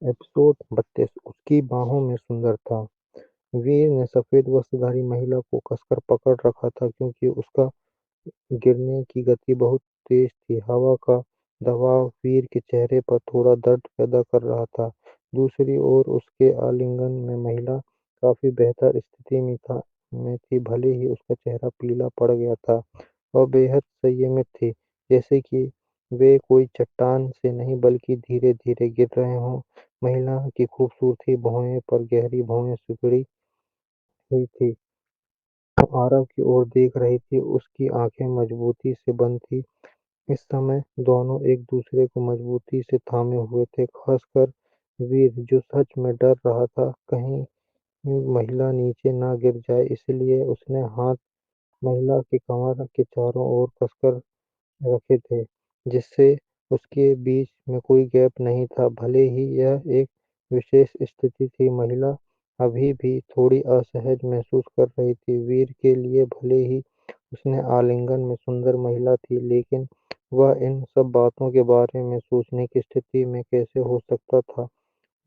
Episode 32 उसकी बाहों में सुंदर था। वीर ने सफेद वस्त्रधारी महिला को कसकर पकड़ रखा था क्योंकि उसका गिरने की गति बहुत तेज थी। हवा का दबाव वीर के चेहरे पर थोड़ा दर्द पैदा कर रहा था। दूसरी ओर उसके आलिंगन में महिला काफी बेहतर स्थिति में थी, भले ही उसका चेहरा पीला पड़ गया था और बेहद संयमित थी, जैसे कि वे कोई चट्टान से नहीं बल्कि धीरे धीरे गिर रहे हों। महिला की खूबसूरती भौहें पर गहरी भौहें सिकुड़ी हुई थी, आरव की ओर देख रही थी। उसकी आंखें मजबूती से बंद थी। इस समय दोनों एक दूसरे को मजबूती से थामे हुए थे, खासकर वीर जो सच में डर रहा था कहीं महिला नीचे ना गिर जाए, इसलिए उसने हाथ महिला के कमर के चारों ओर कसकर रखे थे, जिससे उसके बीच में कोई गैप नहीं था। भले ही यह एक विशेष स्थिति थी, महिला अभी भी थोड़ी असहज महसूस कर रही थी। वीर के लिए भले ही उसने आलिंगन में सुंदर महिला थी, लेकिन वह इन सब बातों के बारे में सोचने की स्थिति में कैसे हो सकता था।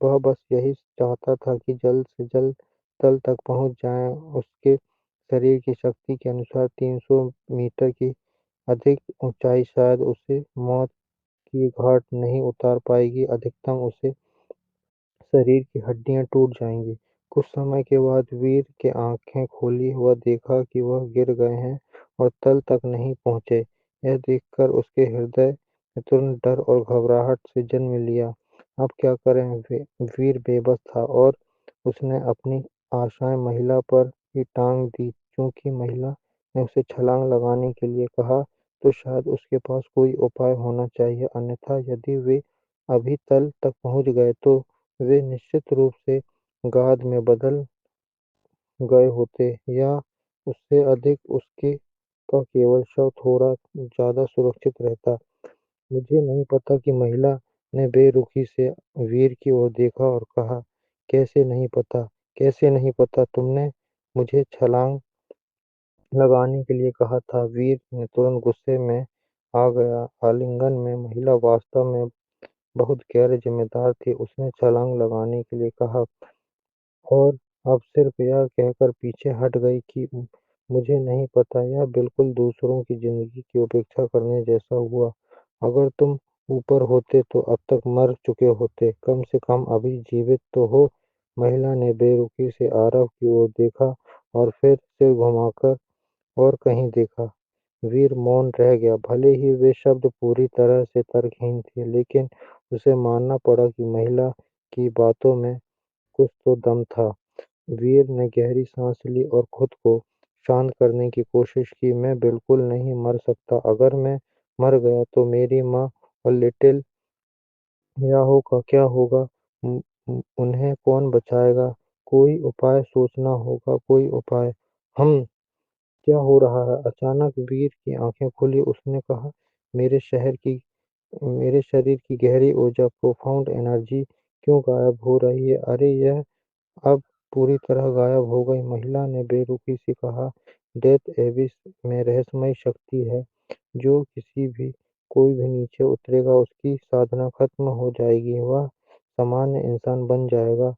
वह बस यही चाहता था कि जल्द से जल्द तल तक पहुंच जाए। उसके शरीर की शक्ति के अनुसार 300 मीटर की अधिक ऊंचाई शायद उसे मौत की घाट नहीं उतार पाएगी, अधिकतम उसे शरीर की हड्डियां टूट जाएंगी। कुछ समय के बाद वीर की आंखें खोली, वह देखा कि वह गिर गए हैं और तल तक नहीं पहुंचे। यह देखकर उसके हृदय ने तुरंत डर और घबराहट से जन्म लिया। अब क्या करें? वीर बेबस था और उसने अपनी आशाएं महिला पर ही टांग दी। क्योंकि महिला ने उसे छलांग लगाने के लिए कहा, तो शायद उसके पास कोई उपाय होना चाहिए, अन्यथा यदि वे अभी तल तक पहुंच गए तो वे निश्चित रूप से गाद में बदल गए होते, या उससे अधिक उसके का केवल शव थोड़ा ज्यादा सुरक्षित रहता। मुझे नहीं पता कि महिला ने बेरुखी से वीर की ओर देखा और कहा, कैसे नहीं पता? कैसे नहीं पता? तुमने मुझे छलांग लगाने के लिए कहा था। वीर ने तुरंत गुस्से में आ गया। आलिंगन में महिला वास्तव में बहुत गैर जिम्मेदार थी। उसने छलांग लगाने के लिए कहा और अब सिर्फ यह कहकर पीछे हट गई कि मुझे नहीं पता। यह बिल्कुल दूसरों की जिंदगी की उपेक्षा करने जैसा हुआ। अगर तुम ऊपर होते तो अब तक मर चुके होते, कम से कम अभी जीवित तो हो। महिला ने बेरुखी से आरव की ओर देखा और फिर सिर घुमाकर और कहीं देखा। वीर मौन रह गया। भले ही वे शब्द पूरी तरह से तर्कहीन थे, लेकिन उसे मानना पड़ा कि महिला की बातों में कुछ तो दम था। वीर ने गहरी सांस ली और खुद को शांत करने की कोशिश की। मैं बिल्कुल नहीं मर सकता। अगर मैं मर गया तो मेरी माँ और लिटिल याहो का क्या होगा? उन्हें कौन बचाएगा? कोई उपाय सोचना होगा, कोई उपाय। हम क्या हो रहा है? अचानक वीर की आंखें खुली। उसने कहा, मेरे शहर की मेरे शरीर की गहरी ऊर्जा, प्रोफाउंड एनर्जी क्यों गायब हो रही है? अरे यह अब पूरी तरह गायब हो गई। महिला ने बेरुखी से कहा, डेथ एबिस में रहस्यमय शक्ति है, जो कोई भी नीचे उतरेगा उसकी साधना खत्म हो जाएगी, वह सामान्य इंसान बन जाएगा।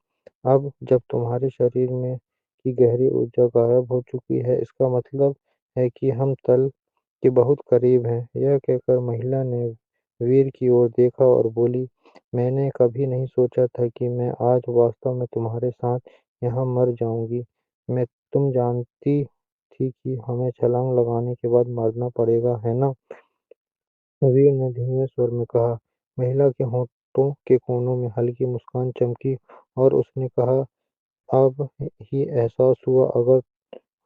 अब जब तुम्हारे शरीर में की गहरी ऊर्जा गायब हो चुकी है, इसका मतलब है कि हम तल के बहुत करीब हैं। यह कहकर महिला ने वीर की ओर देखा और बोली, मैंने कभी नहीं सोचा था कि मैं आज वास्तव में तुम्हारे साथ यहाँ मर जाऊंगी। मैं तुम जानती थी कि हमें छलांग लगाने के बाद मरना पड़ेगा, है ना? वीर ने धीमे स्वर में कहा। महिला के होठों के कोनों में हल्की मुस्कान चमकी और उसने कहा, अब ही एहसास हुआ। अगर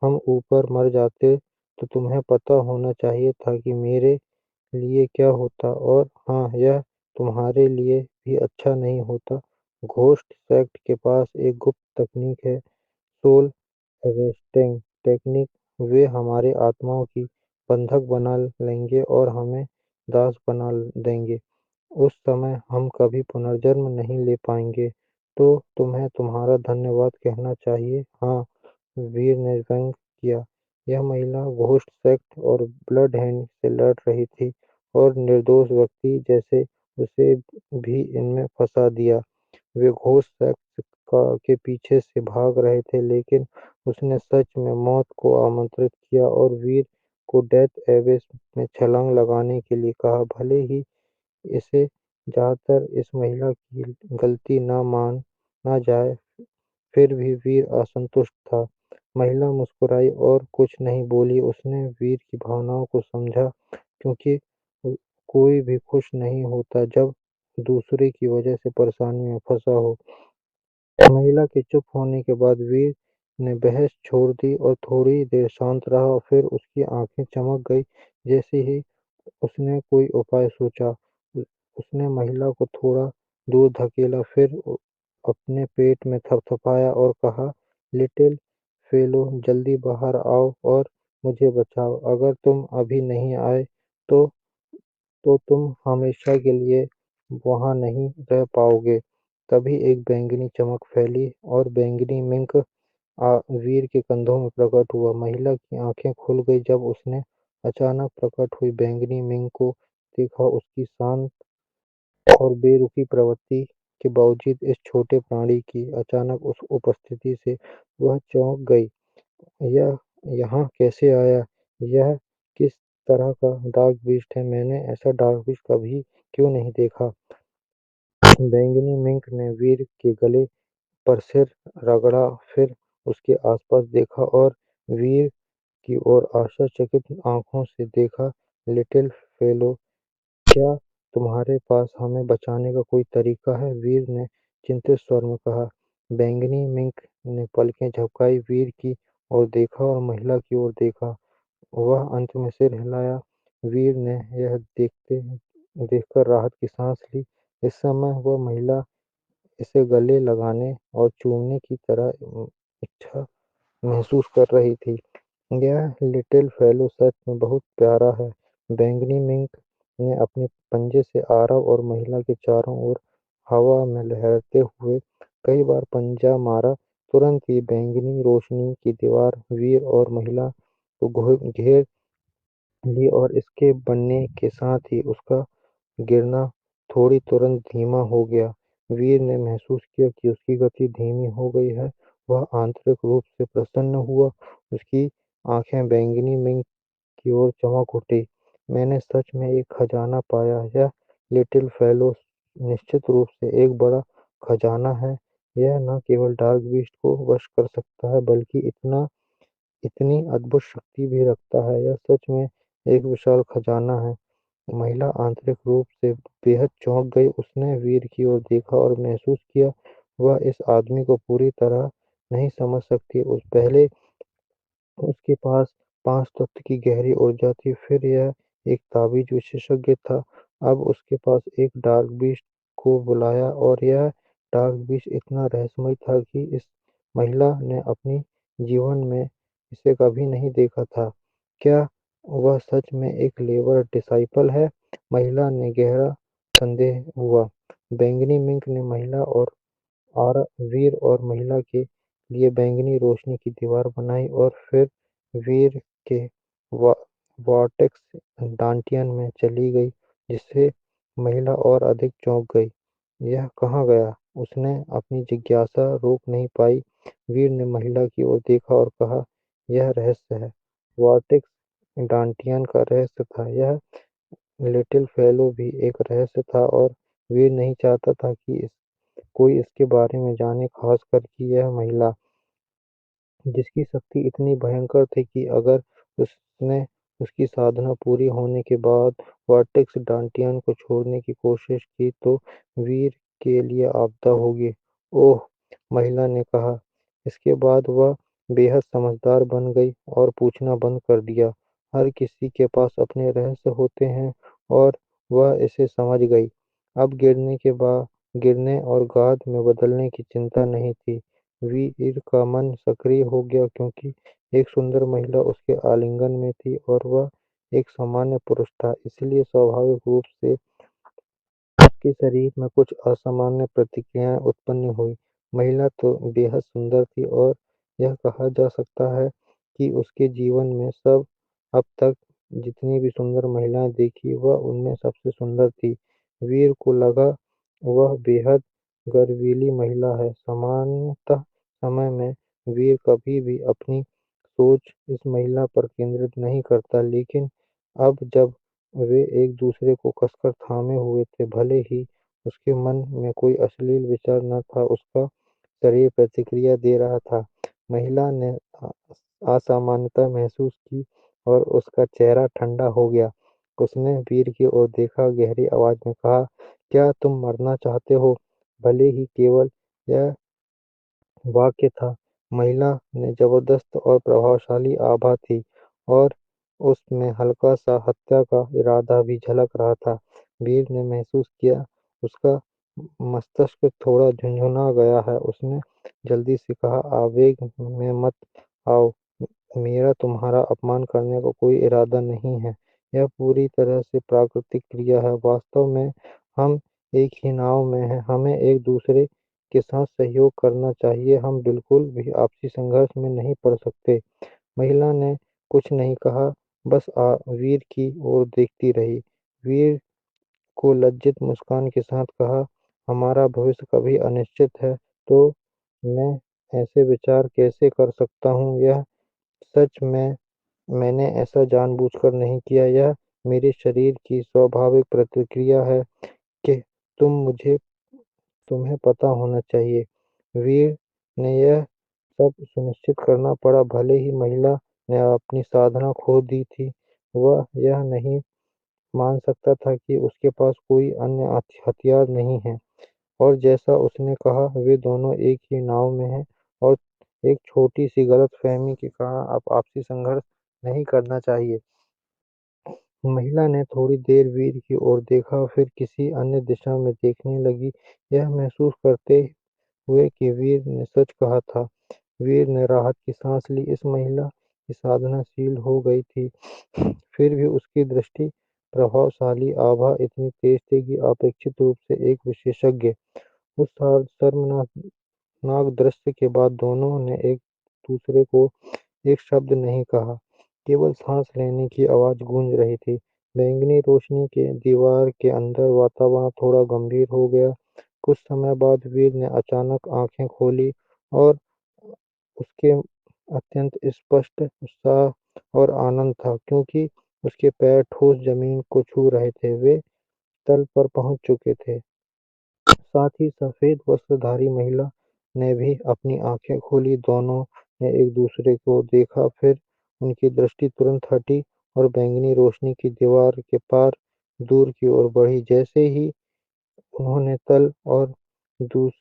हम ऊपर मर जाते तो तुम्हें पता होना चाहिए था कि मेरे लिए क्या होता, और हाँ, यह तुम्हारे लिए भी अच्छा नहीं होता। घोस्ट सेक्ट के पास एक गुप्त तकनीक है, सोल रेस्टिंग टेक्निक। वे हमारी आत्माओं की बंधक बना लेंगे और हमें दास बना देंगे। उस समय हम कभी पुनर्जन्म नहीं ले पाएंगे। तो तुम्हें तुम्हारा धन्यवाद कहना चाहिए। हाँ, वीर ने व्यंग किया। यह महिला घोस्ट सेक्ट और ब्लड हैंड से लड़ रही थी और निर्दोष व्यक्ति जैसे उसे भी इनमें फंसा दिया। वे घोष सेक्स के पीछे से भाग रहे थे, लेकिन उसने सच में मौत को आमंत्रित किया और वीर को डेथ एबेस में छलांग लगाने के लिए कहा। भले ही इसे ज्यादातर इस महिला की गलती न माना जाए, फिर भी वीर असंतुष्ट था। महिला मुस्कुराई और कुछ नहीं बोली। उसने वीर की भावनाओं को समझा, क्योंकि कोई भी खुश नहीं होता जब दूसरे की वजह से परेशानी में फंसा हो। महिला के चुप होने के बाद वीर ने बहस छोड़ दी और थोड़ी देर शांत रहा। फिर उसकी आंखें चमक गई, जैसे ही उसने कोई उपाय सोचा। उसने महिला को थोड़ा दूर धकेला, फिर अपने पेट में थपथपाया और कहा, लिटिल फेलो, जल्दी बाहर आओ और मुझे बचाओ। अगर तुम अभी नहीं आए तो तुम हमेशा के लिए वहां नहीं रह पाओगे। तभी एक बैंगनी चमक फैली और बैंगनी मिंक वीर के कंधों में प्रकट हुआ। महिला की आंखें खुल गई जब उसने अचानक प्रकट हुई बैंगनी मिंक को देखा। उसकी शांत और बेरुखी प्रवृत्ति के बावजूद इस छोटे प्राणी की अचानक उस उपस्थिति से वह चौंक गई। यह यहाँ कैसे आया? यह किस तरह का डार्क बीस्ट है? मैंने ऐसा डार्क बीस्ट कभी क्यों नहीं देखा? बैंगनी मिंक ने वीर के गले पर सिर रगड़ा, फिर उसके आसपास देखा और वीर की ओर आश्चर्यचकित आंखों से देखा। लिटिल फेलो, क्या तुम्हारे पास हमें बचाने का कोई तरीका है? वीर ने चिंतित स्वर में कहा। बैंगनी मिंक ने पलकें झपकाई, वीर की ओर देखा और महिला की ओर देखा। वह अंत में सिर हिलाया। वीर ने यह देखकर राहत की सांस ली। इस समय वह महिला इसे गले लगाने और चूमने की तरह इच्छा महसूस कर रही थी। यह लिटिल फेलो सच में बहुत प्यारा है। बैंगनी मिंक ने अपने पंजे से आरव और महिला के चारों ओर हवा में लहराते हुए कई बार पंजा मारा। तुरंत ही बैंगनी रोशनी की दीवार वीर और महिला को घेर ली और इसके बनने के साथ ही उसका गिरना थोड़ी तुरंत धीमा हो गया। वीर ने महसूस किया कि उसकी गति धीमी हो गई है। वह आंतरिक रूप से प्रसन्न हुआ। उसकी आंखें बैंगनी मिंक की ओर चमक उठी। मैंने सच में एक खजाना पाया। यह लिटिल फेलो निश्चित रूप से एक बड़ा खजाना है। यह न केवल डार्क बीस्ट को वश कर सकता है, बल्कि इतनी अद्भुत शक्ति भी रखता है। यह सच में एक विशाल खजाना है। महिला आंतरिक रूप से बेहद चौंक गई। उसने वीर की ओर देखा और महसूस किया वह इस आदमी को पूरी तरह नहीं समझ सकती। उस पहले उसके पास 5 तत्व की गहरी ऊर्जा थी, फिर यह एक ताबीज विशेषज्ञ था। अब उसके पास एक डार्क बीस्ट को बुलाया और यह डार्क बीस्ट इतना रहस्यमय था कि इस महिला ने अपने जीवन में इसे कभी नहीं देखा था। क्या वह सच में एक लेबर डिसाइपल है? महिला ने गहरा संदेह हुआ। बैंगनी मिंक ने महिला और वीर और महिला के लिए बैंगनी रोशनी की दीवार बनाई और फिर वीर के वा वॉर्टेक्स डांटियन में चली गई, जिससे महिला और अधिक चौंक गई। यह कहाँ गया? उसने अपनी जिज्ञासा रोक नहीं पाई। वीर ने महिला की ओर देखा और कहा, यह रहस्य है। वॉर्टेक्स डांटियन का रहस्य था। यह लिटिल फेलो भी एक रहस्य था और वीर नहीं चाहता था कि कोई इसके बारे में जाने, खासकर कि यह महिला, जिसकी शक्ति इतनी भयंकर थी कि अगर उसने उसकी साधना पूरी होने के बाद वर्टेक्स डांटियन को छोड़ने की कोशिश की तो वीर के लिए आपदा होगी। ओह! महिला ने कहा। इसके बाद वह बेहद समझदार बन गई और पूछना बंद कर दिया। हर किसी के पास अपने रहस्य होते हैं और वह इसे समझ गई। अब गिरने और गाद में बदलने की चिंता नहीं थी। वीर का मन सक्रिय हो गया, क्योंकि एक सुंदर महिला उसके आलिंगन में थी और वह एक सामान्य पुरुष था। इसलिए स्वाभाविक रूप से उसके शरीर में कुछ असामान्य प्रतिक्रियाएं उत्पन्न हुई। महिला तो बेहद सुंदर थी और यह कहा जा सकता है कि उसके जीवन में सब अब तक जितनी भी सुंदर महिलाएं देखी, वह उनमें सबसे सुंदर थी। वीर को लगा वह बेहद गर्वीली महिला है। सामान्यतः समय में वीर कभी भी अपनी सोच इस महिला पर केंद्रित नहीं करता, लेकिन अब जब वे एक दूसरे को कसकर थामे हुए थे, भले ही उसके मन में कोई अश्लील विचार न था, उसका शरीर प्रतिक्रिया दे रहा था। महिला ने असामान्यता महसूस की और उसका चेहरा ठंडा हो गया। उसने वीर की ओर देखा, गहरी आवाज में कहा, क्या तुम मरना चाहते हो? भले ही केवल यह वाक्य था, महिला में जबरदस्त और प्रभावशाली आभा थी और उसमें हल्का-सा हत्या का इरादा भी झलक रहा था। वीर ने महसूस किया, उसका मस्तिष्क थोड़ा झुनझुना गया है। उसने जल्दी से कहा, आवेग में मत आओ, मेरा तुम्हारा अपमान करने का कोई इरादा नहीं है। यह पूरी तरह से प्राकृतिक क्रिया है। वास्तव में हम एक ही नाव में हैं, हमें एक-दूसरे के साथ सहयोग करना चाहिए। हम बिल्कुल भी आपसी संघर्ष में नहीं पड़ सकते। महिला ने कुछ नहीं कहा, बस वीर की ओर देखती रही। वीर को लज्जित मुस्कान के साथ कहा, हमारा भविष्य कभी अनिश्चित है, तो मैं ऐसे विचार कैसे कर सकता हूँ? यह सच में मैंने ऐसा जानबूझकर नहीं किया। यह मेरे शरीर की स्वाभाविक प्रतिक्रिया है कि तुम मुझे तुम्हें पता होना चाहिए। वीर ने यह सब सुनिश्चित करना पड़ा, भले ही महिला ने अपनी साधना खो दी थी। वह यह नहीं मान सकता था कि उसके पास कोई अन्य हथियार नहीं है, और जैसा उसने कहा, वे दोनों एक ही नाव में हैं और एक छोटी-सी गलतफहमी के कारण अब आपसी संघर्ष नहीं करना चाहिए। महिला ने थोड़ी देर वीर की ओर देखा, फिर किसी अन्य दिशा में देखने लगी, यह महसूस करते हुए कि वीर ने सच कहा था। वीर ने राहत की सांस ली। इस महिला की साधनाशील हो गई थी, फिर भी उसकी दृष्टि प्रभावशाली आभा इतनी तेज थी कि अपेक्षित रूप से एक विशेषज्ञ। उस शर्मनाक दृश्य के बाद दोनों ने एक दूसरे को एक शब्द नहीं कहा, केवल सांस लेने की आवाज गूंज रही थी। बैंगनी रोशनी के दीवार के अंदर वातावरण थोड़ा गंभीर हो गया। कुछ समय बाद वीर ने अचानक आंखें खोली और उसके अत्यंत स्पष्ट उत्साह और आनंद था, क्योंकि उसके पैर ठोस जमीन को छू रहे थे। वे तल पर पहुंच चुके थे। साथ ही सफेद वस्त्रधारी महिला ने भी अपनी आंखें खोली। दोनों ने एक दूसरे को देखा, फिर उनकी दृष्टि तुरंत हटी और बैंगनी रोशनी की दीवार के पार दूर की ओर बढ़ी। जैसे ही उन्होंने तल और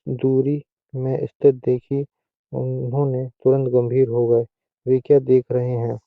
दूरी में स्थित देखी, उन्होंने तुरंत गंभीर हो गए। वे क्या देख रहे हैं?